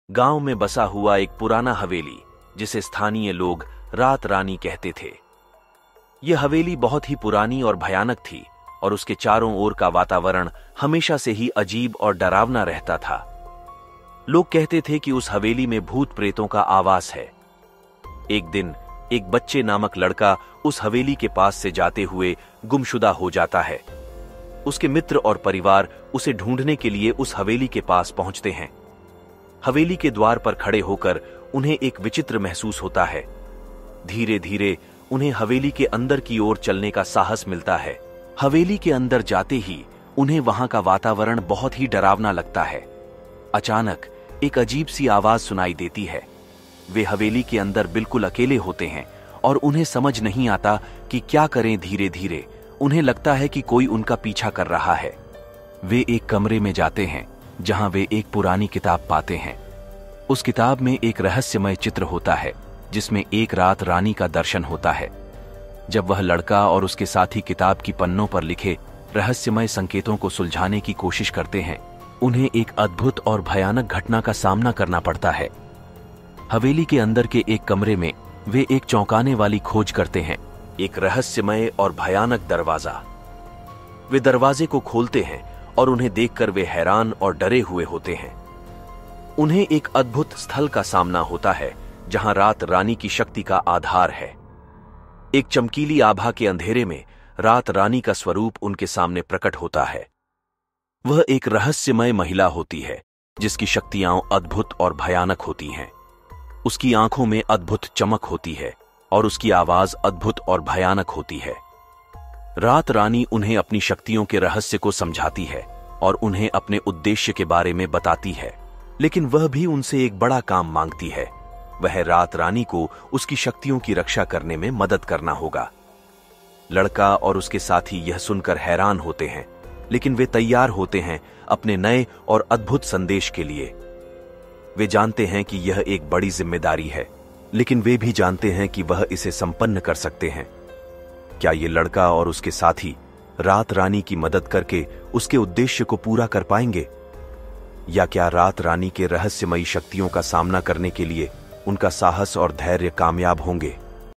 गांव में बसा हुआ एक पुराना हवेली, जिसे स्थानीय लोग रात रानी कहते थे। यह हवेली बहुत ही पुरानी और भयानक थी और उसके चारों ओर का वातावरण हमेशा से ही अजीब और डरावना रहता था। लोग कहते थे कि उस हवेली में भूत प्रेतों का आवास है। एक दिन एक बच्चे नामक लड़का उस हवेली के पास से जाते हुए गुमशुदा हो जाता है। उसके मित्र और परिवार उसे ढूंढने के लिए उस हवेली के पास पहुंचते हैं। हवेली के द्वार पर खड़े होकर उन्हें एक विचित्र महसूस होता है। धीरे धीरे उन्हें हवेली के अंदर की ओर चलने का साहस मिलता है। हवेली के अंदर जाते ही उन्हें वहां का वातावरण बहुत ही डरावना लगता है। अचानक एक अजीब सी आवाज सुनाई देती है। वे हवेली के अंदर बिल्कुल अकेले होते हैं और उन्हें समझ नहीं आता कि क्या करें। धीरे धीरे उन्हें लगता है कि कोई उनका पीछा कर रहा है। वे एक कमरे में जाते हैं जहां वे एक पुरानी किताब पाते हैं। उस किताब में एक रहस्यमय चित्र होता है जिसमें एक रात रानी का दर्शन होता है। जब वह लड़का और उसके साथी किताब की पन्नों पर लिखे रहस्यमय संकेतों को सुलझाने की कोशिश करते हैं, उन्हें एक अद्भुत और भयानक घटना का सामना करना पड़ता है। हवेली के अंदर के एक कमरे में वे एक चौंकाने वाली खोज करते हैं, एक रहस्यमय और भयानक दरवाजा। वे दरवाजे को खोलते हैं और उन्हें देखकर वे हैरान और डरे हुए होते हैं। उन्हें एक अद्भुत स्थल का सामना होता है जहां रात रानी की शक्ति का आधार है। एक चमकीली आभा के अंधेरे में रात रानी का स्वरूप उनके सामने प्रकट होता है। वह एक रहस्यमय महिला होती है जिसकी शक्तियां अद्भुत और भयानक होती हैं। उसकी आंखों में अद्भुत चमक होती है और उसकी आवाज अद्भुत और भयानक होती है। रात रानी उन्हें अपनी शक्तियों के रहस्य को समझाती है और उन्हें अपने उद्देश्य के बारे में बताती है, लेकिन वह भी उनसे एक बड़ा काम मांगती है। वह रात रानी को उसकी शक्तियों की रक्षा करने में मदद करना होगा। लड़का और उसके साथी यह सुनकर हैरान होते हैं, लेकिन वे तैयार होते हैं अपने नए और अद्भुत संदेश के लिए। वे जानते हैं कि यह एक बड़ी जिम्मेदारी है, लेकिन वे भी जानते हैं कि वह इसे संपन्न कर सकते हैं। क्या ये लड़का और उसके साथी रात रानी की मदद करके उसके उद्देश्य को पूरा कर पाएंगे, या क्या रात रानी के रहस्यमयी शक्तियों का सामना करने के लिए उनका साहस और धैर्य कामयाब होंगे?